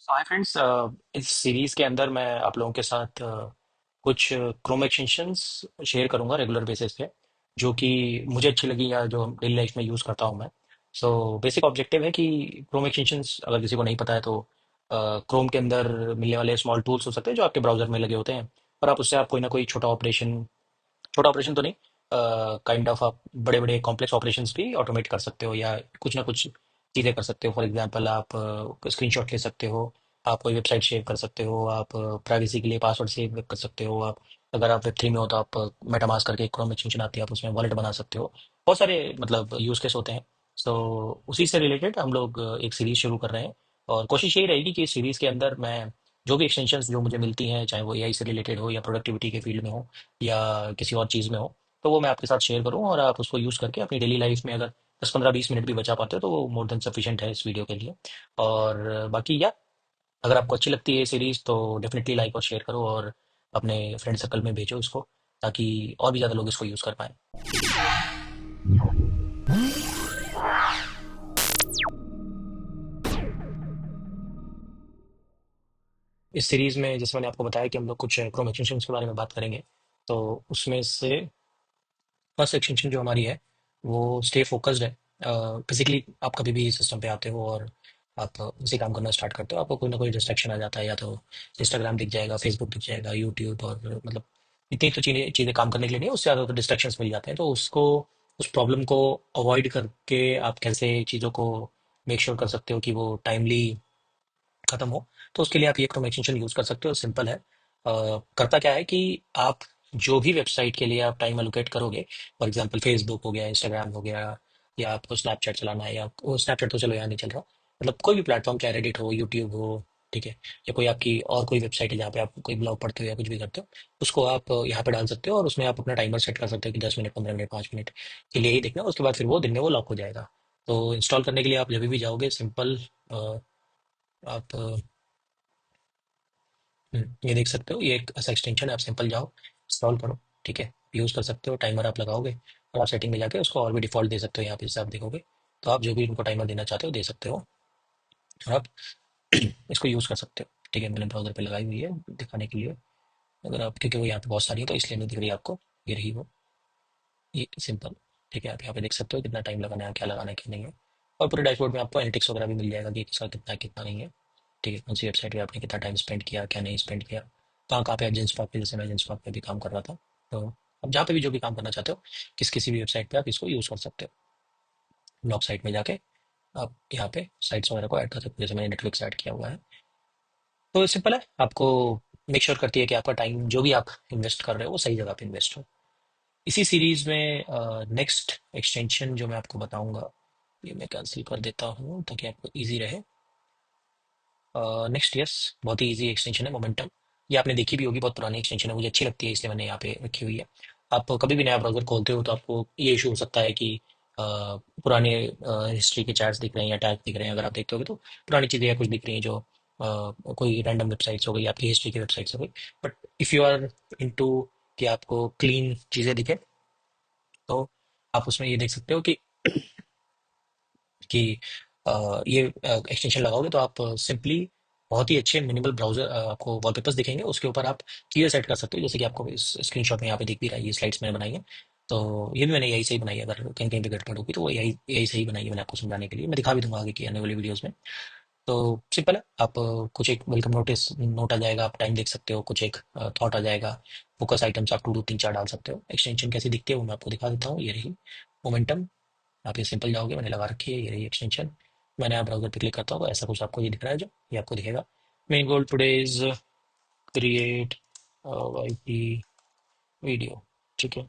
Hi friends, इस series के अंदर मैं आप लोगों के साथ कुछ क्रोम एक्सटेंशंस शेयर करूंगा रेगुलर बेसिस पे, जो कि मुझे अच्छी लगी या जो डेली लाइफ में यूज़ करता हूं मैं। सो बेसिक ऑब्जेक्टिव है कि क्रोम एक्सटेंशंस अगर किसी को नहीं पता है तो क्रोम के अंदर मिलने वाले स्मॉल टूल्स हो सकते हैं जो आपके ब्राउजर में लगे होते हैं। और आप उससे आप कोई ना कोई छोटा ऑपरेशन तो नहीं, काइंड ऑफ आप बड़े बड़े कॉम्प्लेक्स ऑपरेशंस भी ऑटोमेट कर सकते हो या कुछ ना कुछ चीज़ें कर सकते हो। फॉर एग्जांपल आप स्क्रीनशॉट ले सकते हो, आप कोई वेबसाइट सेव कर सकते हो, आप प्राइवेसी के लिए पासवर्ड सेव कर सकते हो। आप अगर आप वेब3 में हो तो आप मेटामास्क करके एक क्रोम एक्सटेंशन आती है, आप उसमें वॉलेट बना सकते हो। बहुत सारे मतलब यूज केस होते हैं। सो उसी से रिलेटेड हम लोग एक सीरीज शुरू कर रहे हैं। और कोशिश यही रहेगी कि इस सीरीज के अंदर मैं जो भी एक्सटेंशंस जो मुझे मिलती हैं, चाहे वो एआई से रिलेटेड हो या प्रोडक्टिविटी के फील्ड में हो या किसी और चीज़ में हो, तो वो मैं आपके साथ शेयर करूँ और आप उसको यूज़ करके अपनी डेली लाइफ में अगर 10-15-20 मिनट भी बचा पाते हो तो वो मोर देन सफिशिएंट है इस वीडियो के लिए। और बाकी या अगर आपको अच्छी लगती है ये सीरीज़ तो डेफिनेटली लाइक और शेयर करो और अपने फ्रेंड सर्कल में भेजो इसको, ताकि और भी ज़्यादा लोग इसको यूज़ कर पाएँ। इस सीरीज़ में जैसे मैंने आपको बताया कि हम लोग कुछ क्रोम एक्सटेंशंस के बारे में बात करेंगे। तो उसमें से फर्स्ट एक्सटेंशन जो हमारी है वो स्टे फोकस्ड है। बेसिकली आप कभी भी सिस्टम पे आते हो और आप उसी काम करना स्टार्ट करते हो, आपको कोई ना कोई डिस्ट्रैक्शन आ जाता है, या तो इंस्टाग्राम दिख जाएगा, फेसबुक दिख जाएगा, यूट्यूब, और मतलब इतनी तो चीज़ें चीज़ें काम करने के लिए नहीं, उससे ज़्यादा तो डिस्ट्रैक्शंस मिल जाते हैं। तो उसको उस प्रॉब्लम को अवॉइड करके आप कैसे चीज़ों को मेक श्योर कर सकते हो कि वो टाइमली खत्म हो। तो उसके लिए आप ये क्रोम एक्सटेंशन यूज़ कर सकते हो, सिंपल है। करता क्या है कि आप जो भी वेबसाइट के लिए आप टाइम एलोकेट करोगे, फॉर एग्जांपल फेसबुक हो गया, इंस्टाग्राम हो गया, या आपको स्नैपचैट चलाना है, या वो स्नैपचैट तो चलो यहाँ नहीं चल रहा, मतलब कोई भी प्लेटफॉर्म, चाहे रेडिट हो, यूट्यूब हो, ठीक है, या कोई आपकी और कोई वेबसाइट है जहाँ पे आप कोई ब्लॉग पढ़ते हो या कुछ भी करते हो, उसको आप यहाँ पे डाल सकते हो और उसमें आप अपना टाइमर सेट कर सकते हो कि 10 मिनट, 15 मिनट, 5 मिनट के लिए ही देखना है। उसके बाद फिर वो दिन में वो लॉक हो जाएगा। तो इंस्टॉल करने के लिए आप जब भी जाओगे, सिंपल आप ये देख सकते हो, ये एक ऐसा एक्सटेंशन है, आप सिंपल जाओ, इंस्टॉल करो, ठीक है, यूज़ कर सकते हो। टाइमर आप लगाओगे और आप सेटिंग में जाके उसको और भी डिफ़ॉल्ट दे सकते हो। यहाँ पे जैसे आप देखोगे, तो आप जो भी उनको टाइमर देना चाहते हो दे सकते हो और आप इसको यूज़ कर सकते हो। ठीक है, मैंने ब्राउज़र पे लगाई हुई है दिखाने के लिए। अगर आप, क्योंकि वो यहाँ पे बहुत सारी है तो इसलिए नहीं दिख रही आपको, ये रही वो, ये सिंपल। ठीक है, आप यहाँ पे देख सकते हो कितना टाइम लगाना है, क्या लगाना है, क्या नहीं है। और पूरे डैशबोर्ड में आपको एनालिटिक्स वगैरह भी मिल जाएगा कि किसका कितना है, कितना नहीं है। ठीक है, कौन सी वेबसाइट पे आपने कितना टाइम स्पेंड किया, क्या नहीं स्पेंड किया, कहाँ कहाँ पे आप जेंस पार्क पे, जैसे मैं जेंस पार्क पे भी काम कर रहा था। तो आप जहाँ पे भी जो भी काम करना चाहते हो, किसी भी वेबसाइट पे आप इसको यूज़ कर सकते हो। ब्लॉग साइट में जाके आप यहाँ पे साइट्स वगैरह को ऐड कर सकते हो, जैसे मैंने नेटफ्लिक्स ऐड किया हुआ है। तो सिंपल है, आपको मेक श्योर करती है कि आपका टाइम जो भी आप इन्वेस्ट कर रहे हो वो सही जगह पे इन्वेस्ट हो। इसी सीरीज में नेक्स्ट एक्सटेंशन जो मैं आपको बताऊंगा, ये मैं कैंसिल कर देता हूँ ताकि आपको इजी रहे। नेक्स्ट, यस, बहुत ही इजी एक्सटेंशन है, मोमेंटम। ये आपने देखी भी होगी, बहुत पुरानी एक्सटेंशन है, मुझे अच्छी लगती है इसलिए मैंने यहाँ पे रखी हुई है। आप कभी भी नया ब्राउजर खोलते हो तो आपको ये इशू हो सकता है कि पुराने हिस्ट्री के चैट्स दिख रहे हैं या टैग दिख रहे हैं। अगर आप देखते होगे तो पुरानी चीज़ें या कुछ दिख रही हैं जो कोई रैंडम वेबसाइट्स हो गई, आपकी हिस्ट्री की वेबसाइट्स हो गई। But if you are into कि आपको क्लीन चीज़ें दिखे, तो आप उसमें ये देख सकते हो कि ये एक्सटेंशन लगाओगे तो आप सिंपली बहुत ही अच्छे मिनिमल ब्राउजर आपको वॉलपेपर्स दिखेंगे, उसके ऊपर आप चीज़ें सेट कर सकते हो, जैसे कि आपको इस स्क्रीनशॉट में यहाँ पे दिख भी रहा है, ये स्लाइड्स मैंने बनाई है। तो ये भी मैंने यही से ही बनाई है, अगर कहीं कहीं पे गड़बड़ होगी तो वो यही यही से ही बनाई है मैंने, आपको समझाने के लिए। मैं दिखा भी दूंगा आगे की आने वाली वीडियोज़ में। तो सिंपल है, आप कुछ एक वेलकम नोटिस नोट आ जाएगा, आप टाइम देख सकते हो, कुछ एक थॉट आ जाएगा, फोकस आइटम्स आप 2 2 3 4 डाल सकते हो। एक्सटेंशन कैसी दिखती है वो मैं आपको दिखा देता हूँ, ये रही मोमेंटम। आप ये सिंपल जाओगे, मैंने लगा रखी है, ये रही एक्सटेंशन। मैंने यहाँ ब्राउजर पे क्लिक करता हूँ तो ऐसा कुछ आपको ये दिख रहा है, जो ये आपको दिखेगा। Main goal today is create YT video, ठीक है,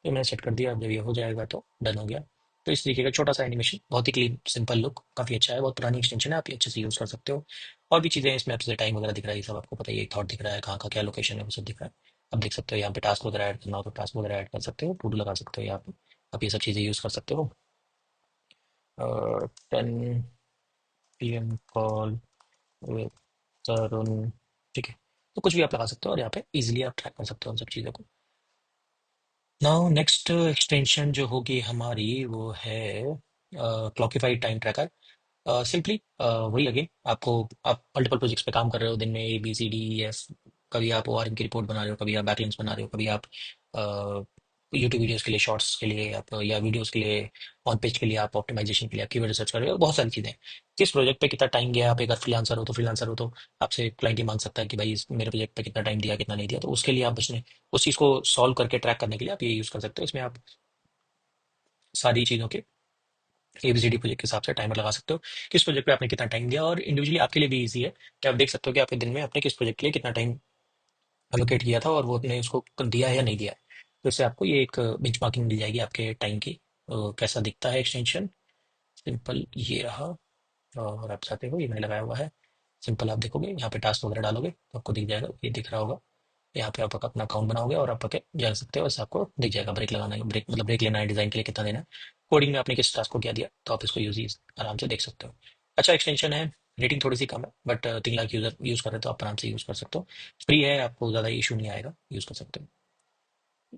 ये मैंने सेट कर दिया। अब जब ये हो जाएगा तो डन हो गया। तो इस तरीके का छोटा सा एनिमेशन, बहुत ही क्लीन सिंपल लुक, काफ़ी अच्छा है, बहुत पुरानी एक्सटेंशन है, आप ये अच्छे से यूज़ कर सकते हो। और भी चीज़ें हैं इसमें, आपसे टाइम वगैरह दिख रहा है, ये सब आपको पता ही है, थॉट दिख रहा है, कहाँ का क्या लोकेशन है वो सब दिख रहा है। आप देख सकते हो यहाँ पे टास्क वगैरह ऐड करना हो तो टास्क वगैरह ऐड कर सकते हो, टू डू लगा सकते हो यहाँ पे, आप ये सब चीज़ें यूज़ कर सकते हो। 10 PM कॉल विद तरुण, ठीक है, तो कुछ भी आप लगा सकते हो और यहाँ पे इजीली आप ट्रैक कर सकते हो उन सब चीज़ों को। नाउ नेक्स्ट एक्सटेंशन जो होगी हमारी वो है क्लॉकिफाइड टाइम ट्रैकर। सिंपली वही अगेन आपको, आप मल्टीपल प्रोजेक्ट्स पे काम कर रहे हो दिन में, A B C D E F, कभी आप ओआरएम की रिपोर्ट बना रहे हो, कभी आप बैकलिंक्स बना रहे हो, कभी आप यूट्यूब वीडियोस के लिए, शॉर्ट्स के लिए आप, या वीडियोस के लिए, ऑन पेज के लिए आप ऑप्टिमाइजेशन के लिए आप कीवर्ड रिसर्च कर रहे हो, बहुत सारी चीजें। किस प्रोजेक्ट पे कितना टाइम गया, आप एक फ्रीलांसर हो तो, आपसे क्लाइंट ही मांग सकता है कि भाई मेरे प्रोजेक्ट पे कितना टाइम दिया, कितना नहीं दिया, तो उसके लिए आप बचने, उस चीज को सॉल्व करके ट्रैक करने के लिए आप ये यूज कर सकते हो। इसमें आप सारी चीजों के एबीसीडी प्रोजेक्ट के हिसाब से टाइमर लगा सकते हो, किस प्रोजेक्ट पे आपने कितना टाइम दिया, और इंडिविजुअली आपके लिए भी इजी है कि आप देख सकते हो कि आपके दिन में आपने किस प्रोजेक्ट के लिए कितना टाइम एलोकेट किया था, और वो आपने उसको दिया है या नहीं दिया है। तो इससे आपको ये एक बेंचमार्किंग मिल जाएगी आपके टाइम की। कैसा दिखता है एक्सटेंशन, सिंपल ये रहा। और आप चाहते हो, ये मैंने लगाया हुआ है। सिंपल आप देखोगे यहाँ पे टास्क वगैरह डालोगे तो आपको दिख जाएगा, ये दिख रहा होगा। यहाँ पे आप अपना अकाउंट बनाओगे और आप आके जा सकते हो, वैसे आपको दिख जाएगा ब्रेक लगाना है, ब्रेक मतलब ब्रेक लेना है, डिजाइन के लिए कितना देना है, कोडिंग में आपने किस टास्क को क्या दिया, तो आप इसको यूज आराम से देख सकते हो। अच्छा एक्सटेंशन है, रेटिंग थोड़ी सी कम है, बट 3 लाख यूजर यूज कर रहे हो तो आप आराम से यूज कर सकते हो। फ्री है, आपको ज़्यादा इशू नहीं आएगा, यूज कर सकते हो।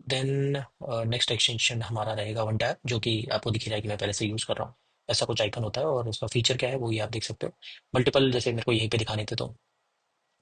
देन नेक्स्ट एक्सटेंशन हमारा रहेगा वन टैब, जो कि आपको दिख रहा है कि मैं पहले से यूज कर रहा हूँ। ऐसा कुछ आइकन होता है, और उसका फीचर क्या है वो ये आप देख सकते हो। मल्टीपल, जैसे मेरे को यहीं पे दिखाने थे, तो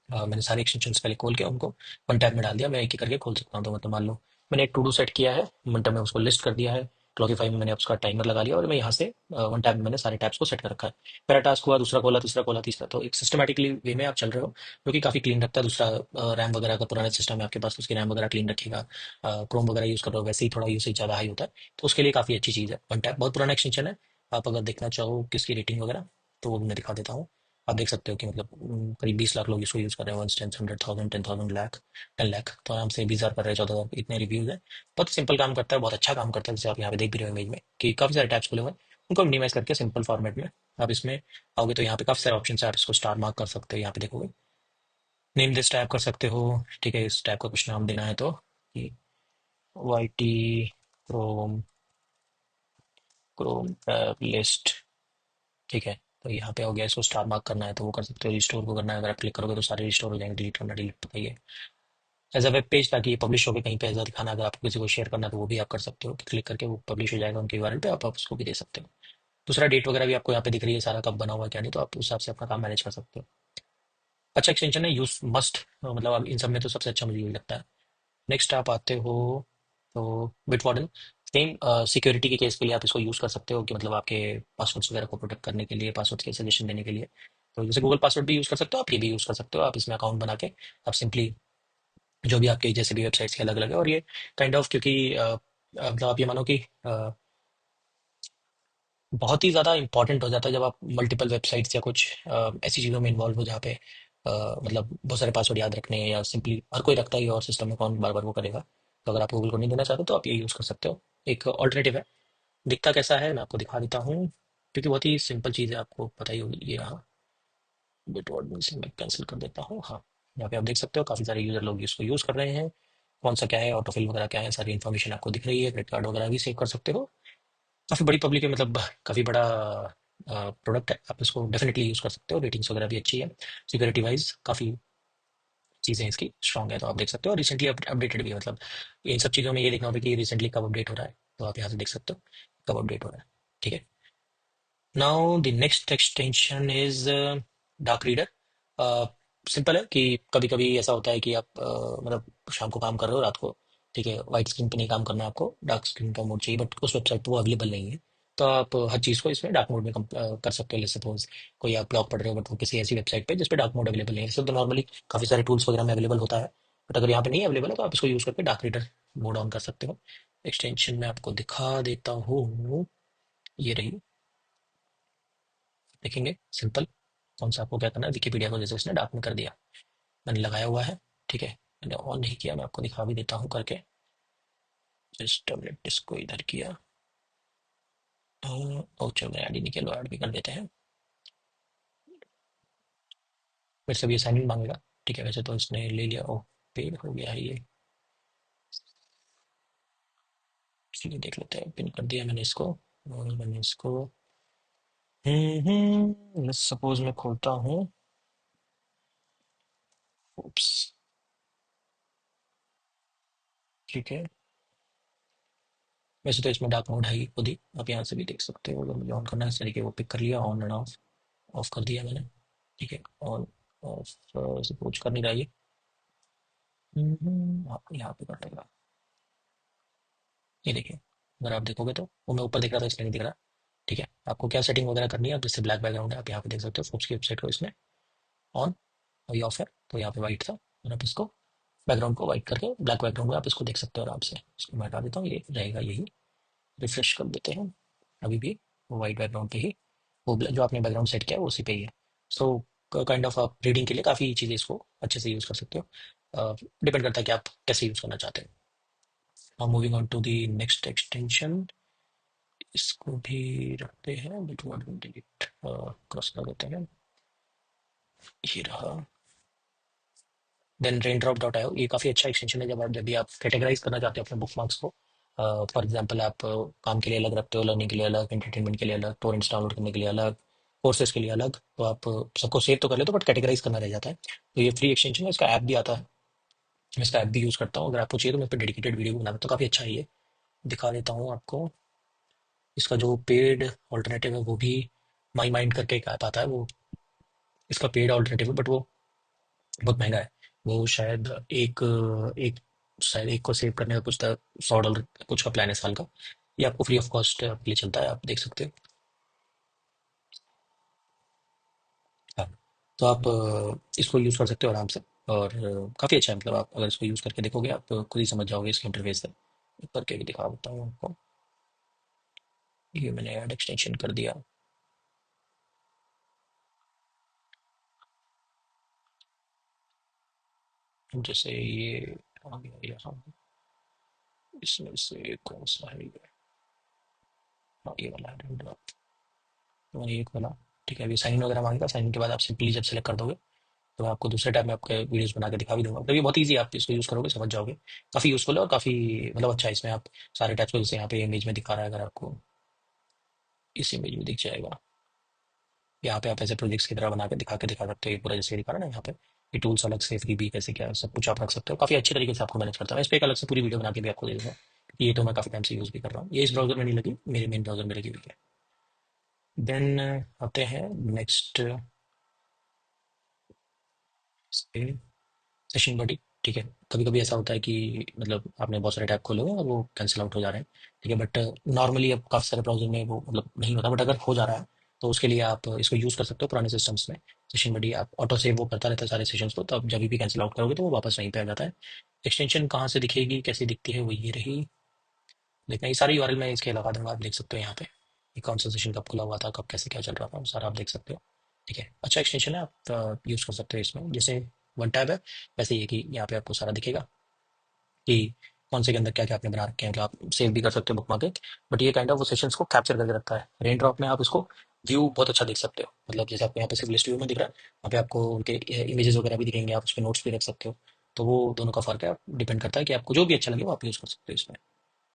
मैंने सारे एक्सटेंशंस पहले खोल के उनको वन टैब में डाल दिया, मैं एक एक करके खोल सकता हूँ। तो मतलब मान लो मैंने एक टू डू सेट किया है, वन टैब में उसको लिस्ट कर दिया है, क्लॉकिफाई में मैंने उसका टाइमर लगा लिया, और मैं यहाँ से वन टैब में मैंने सारे टैब्स को सेट कर रखा है। पहला टास्क हुआ, दूसरा खोला, तीसरा खोला, तीसरा, तो एक सिस्टमेटिकली वे में आप चल रहे हो, जो कि काफी क्लीन रखता है। दूसरा रैम वगैरह का पुराना सिस्टम है आपके पास, तो उसकी रैम वगैरह क्लीन रखेगा। क्रोम वगैरह यूज कर रहे हो, वैसे ही थोड़ा यूसेज ज्यादा हाई होता है, तो उसके लिए काफी अच्छी चीज है वन टैब। बहुत पुराना एक्सटेंशन है, आप अगर देखना चाहो किसकी रेटिंग वगैरह, तो वो भी मैं दिखा देता हूँ। आप देख सकते हो कि मतलब करीब 20 लाख लोग इसको यूज कर रहे हैं, 100,000, 10,000, लाख, 10 लाख, तो आराम से 20,000 कर रहे हैं, 14,000, इतने रिव्यूज है। बहुत सिंपल काम करता है, बहुत अच्छा काम करता है। जैसे आप यहाँ पे देख भी रहे हो इमेज में कि काफी सारे टैब्स खुले हुए हैं, उनको मिनिमाइज करके सिंपल फॉर्मेट में आप इसमें आओगे तो यहाँ पे काफी सारे ऑप्शन है, आप इसको स्टार मार्क कर सकते हो। यहाँ पे देखोगे नेम दिस टैब कर सकते हो, ठीक है, इस टैब का कुछ नाम देना है तो Y T Chrome, Chrome tab list, ठीक है। तो यहाँ पे हो गया, इसको स्टार मार्क करना है तो वो कर सकते हो, रिस्टोर को करना है, अगर आप क्लिक करोगे तो सारे रिस्टोर हो जाएंगे, डिलीट करना, डिलीट पता ही है। एज अ वेब पेज, ताकि ये पब्लिश होकर कहीं पे ऐसा दिखाना, अगर आपको किसी को शेयर करना तो वो भी आप कर सकते हो, क्लिक करके वो पब्लिश हो जाएगा उनके यूआरएल पे, आप उसको भी दे सकते हो। दूसरा डेट वगैरह भी आपको यहाँ पे दिख रही है, सारा कब बना हुआ है क्या नहीं, तो आप उस हिसाब से अपना काम मैनेज कर सकते हो। अच्छा एक्सटेंशन है, यूज मस्ट, मतलब अब इन सब में तो सबसे अच्छा मुझे यही लगता है। नेक्स्ट आप आते हो तो बिटवार्डन, सेम सिक्योरिटी के केस के लिए आप इसको यूज कर सकते हो, कि मतलब आपके पासवर्ड्स वगैरह को प्रोटेक्ट करने के लिए, पासवर्ड के सजेशन देने के लिए। तो जैसे गूगल पासवर्ड भी यूज कर सकते हो आप, ये भी यूज कर सकते हो, आप इसमें अकाउंट बना के आप सिंपली जो भी आपके जैसे भी वेबसाइट्स के अलग अलग है, और ये काइंड ऑफ, क्योंकि मतलब आप ये मानो कि बहुत ही ज़्यादा इंपॉर्टेंट हो जाता है जब आप मल्टीपल वेबसाइट्स या कुछ ऐसी चीज़ों में इन्वॉल्व हो, जहाँ पे मतलब बहुत सारे पासवर्ड याद रखने हैं, या सिंपली हर कोई रखता ही है और सिस्टम में कौन बार बार वो करेगा। तो अगर आप गूगल को नहीं देना चाहते तो आप ये यूज़ कर सकते हो, एक ऑल्टरनेटिव है। दिखता कैसा है मैं आपको दिखा देता हूँ, क्योंकि बहुत ही सिंपल चीज़ है, आपको पता ही होगी। ये रहा बिटवर्ड में से, मैं कैंसिल कर देता हूँ। हाँ, यहाँ पे आप देख सकते हो काफ़ी सारे यूजर लोग इसको यूज़ कर रहे हैं। कौन सा क्या है, ऑटोफिल वगैरह क्या है, सारी इन्फॉर्मेशन आपको दिख रही है, क्रेडिट कार्ड वगैरह भी सेव कर सकते हो। काफ़ी बड़ी पब्लिक है, मतलब काफ़ी बड़ा प्रोडक्ट है, आप इसको डेफिनेटली यूज़ कर सकते हो, रेटिंग्स वगैरह भी अच्छी है, सिक्योरिटी वाइज काफ़ी चीज़ें इसकी स्ट्रॉन्ग है, तो आप देख सकते हो। और रिसेंटली अपडेटेड भी है, मतलब इन सब चीज़ों में ये देखना होगा कि रिसेंटली कब अपडेट हो रहा है, तो आप यहाँ से देख सकते हो कब अपडेट हो रहा है, ठीक है। Now the next extension is dark reader. Simple है कि कभी कभी ऐसा होता है कि आप मतलब शाम को काम कर रहे हो, रात को, ठीक है, व्हाइट स्क्रीन पे नहीं काम करना है आपको, डार्क स्क्रीन का मोड चाहिए, बट उस वेबसाइट पे वो अवेलेबल नहीं है, तो आप हर चीज़ को इसमें डार्क मोड में कर सकते हो। सपोज कोई आप ब्लॉग पढ़ रहे हो, बट वो किसी ऐसी वेबसाइट पे जिस पे डार्क मोड अवेलेबल नहीं है, जैसे तो नॉर्मली काफ़ी सारे टूल्स वगैरह में अवेलेबल होता है, बट अगर यहाँ पे नहीं अवेलेबल है तो आप इसको यूज़ करके डार्क रीडर मोड ऑन कर सकते हो। एक्सटेंशन में आपको दिखा देता हूँ, ये रही, देखेंगे सिंपल। कौन सा आपको क्या करना है, विकिपीडिया को जैसे उसने डार्क में कर दिया, मैंने लगाया हुआ है, ठीक है, मैंने ऑन नहीं किया, मैं आपको दिखा भी देता हूँ करके। जस्ट मिनट, इसको इधर किया, ओ चलो ऐड ही नहीं किया, लो ऐड भी कर देते हैं। मेरे से भी असाइनमेंट मांगेगा, ठीक है, वैसे तो इसने ले लिया, ओ पेड हो गया है ये, इसलिए देख लेते हैं, पिन कर दिया मैंने इसको, और मैंने इसको सपोज मैं खोलता हूँ, उप्स, ठीक है। वैसे तो इसमें डार्क मोड है ही खुद ही, आप यहाँ से भी देख सकते हो, अगर मुझे ऑन करना है इस तरीके वो पिक कर लिया ऑन एंड ऑफ, ऑफ कर दिया मैंने। ठीक है, ऑन ऑफ से कुछ कर नहीं रहा ये। हाँ, यहाँ पे कर देगा। ये देखिए, अगर आप देखोगे तो वो मैं ऊपर दिख रहा था इसलिए नहीं दिख रहा। ठीक है, आपको क्या सेटिंग वगैरह करनी है, अब जैसे ब्लैक बैकग्राउंड है आप यहाँ पे देख सकते हो, फोर्ब्स की वेबसाइट को इसमें ऑन, और ये ऑफ है, तो यहाँ पे वाइट था, और आप इसको बैकग्राउंड को वाइट करके ब्लैक बैकग्राउंड में आप इसको देख सकते हो आराम से। इसको मैं हटा देता हूँ, ये रहेगा यही। रिफ्रेश कर देते हैं, अभी भी वो वाइट बैकग्राउंड पे ही, वो जो आपने बैकग्राउंड सेट किया है वो उसी पे ही है। सो काइंड ऑफ आप रीडिंग के लिए काफ़ी चीज़ें इसको अच्छे से यूज़ कर सकते हो। डिपेंड करता है कि आप कैसे यूज़ करना चाहते हैं। Now moving on to the next extension, इसको भी रखते हैं but what will delete, cross कर देते हैं। ये रहा। देन रेन ड्रॉप डॉट आयो, ये काफ़ी अच्छा एक्सटेंशन है जब भी आप कैटेगराइज करना चाहते हो अपने बुक मार्क्स को। फॉर एग्जांपल आप काम के लिए अलग रखते हो, लर्निंग के लिए अलग, एंटरटेनमेंट के लिए अलग, टोरेंट्स डाउनलोड करने के लिए अलग, कोर्सेज के लिए अलग, तो आप सबको सेव तो कर लेते हो बट कैटेगराइज करना रह जाता है। तो ये फ्री एक्सटेंशन है, इसका ऐप भी आता है, मैं इसका ऐप भी यूज़ करता हूँ। अगर आपको चाहिए तो मैं इस पर डेडिकेटेड वीडियो बना तो काफ़ी अच्छा है ये। दिखा देता हूँ आपको। इसका जो पेड ऑल्टरनेटिव है वो भी माई माइंड करके एक ऐप आता है, वो इसका पेड ऑल्टरनेटिव है बट वो बहुत महंगा है। वो शायद एक शायद एक को सेव करने का कुछ था, $100 कुछ का प्लान है साल का। ये आपको फ्री ऑफ कॉस्ट के लिए चलता है, आप देख सकते हो। हाँ, तो आप इसको यूज़ कर सकते हो आराम से, और काफ़ी अच्छा है, मतलब आप अगर इसको यूज़ करके देखोगे आप खुद ही समझ जाओगे इसके इंटरफेस से। करके भी दिखा देता हूँ आपको। ये मैंने ऐड एक्सटेंशन कर दिया। जैसे ये आ गया यहाँ, इसमें से कौन सा है ये? हाँ, ये वाला है, तो ये एक वाला। ठीक है, अभी साइन इन वगैरह मांगेगा, साइन इन के बाद आप सिंपली जब सेलेक्ट कर दोगे तो मैं आपको दूसरे टैब में आपके वीडियोस बना के दिखा भी दूंगा। मतलब ये बहुत ईजी है, आप इसको यूज़ करोगे समझ जाओगे। काफ़ी यूज़फुल है और काफ़ी मतलब अच्छा है। इसमें आप सारे टैब्स को, जैसे यहाँ पे इमेज में दिखा रहा है, अगर आपको इस इमेज में दिख जाएगा, यहाँ पे आप ऐसे प्रोजेक्ट्स की तरह बना के दिखा सकते हो। ये पूरा जैसे दिखा रहा है ना यहाँ पे, ये टूल्स अलग से, फ्री भी कैसे क्या सब कुछ आप रख सकते हो। काफ़ी अच्छी तरीके से आपको मैनेज करता है। मैं इस पर एक अलग से पूरी वीडियो बना के भी आपको दे दूंगा, क्योंकि ये तो मैं काफ़ी टाइम से यूज़ भी कर रहा हूँ। ये इस ब्राउजर में नहीं लगी, मेरे मेन ब्राउजर में लगी हुई है। देन आते हैं नेक्स्ट सेशन बडी। ठीक है, कभी कभी ऐसा होता है कि मतलब आपने बहुत सारे टैब खोले हुए हैं और वो कैंसिल आउट हो जा रहे हैं। ठीक है, बट नॉर्मली अब काफ़ी सारे ब्राउजर में वो मतलब नहीं होता, बट अगर हो जा रहा है तो उसके लिए आप इसको यूज़ कर सकते हो पुराने सिस्टम्स में। सेशन बडी आप ऑटो सेव वो करता रहता है सारे सेशंस को, तो आप जब भी कैंसिल आउट करोगे तो वो वापस वहीं पे आ जाता है। एक्सटेंशन कहाँ से दिखेगी, कैसी दिखती है, वो ये रही। देखना, ये सारी यूआरएल मैं इसके लगा दूंगा, आप देख सकते हो यहाँ पे ये कौन सा सेशन कब खुला हुआ था, कब कैसे क्या चल रहा था, वो सारा आप देख सकते हो। ठीक है, अच्छा एक्सटेंशन है, आप यूज़ कर सकते हो इसमें। जैसे वन टैब है, वैसे ये कि यहाँ पे आपको सारा दिखेगा कि कौन से के अंदर क्या क्या आपने बना रखे हैं। मतलब आप सेव भी कर सकते हो बुक मार्क, बट ये काइंड ऑफ वो सेशंस को कैप्चर करके रखता है। रेन ड्रॉप में आप इसको व्यू बहुत अच्छा देख सकते हो, मतलब जैसे आपको यहाँ पे सिर्फ लिस्ट व्यू में दिख रहा है, वहाँ पे आपको उनके इमेजेस वगैरह भी दिखेंगे, आप उस पर नोट्स भी रख सकते हो। तो वो दोनों का फर्क है, डिपेंड करता है कि आपको जो भी अच्छा लगे वो आप यूज़ कर सकते हो इसमें।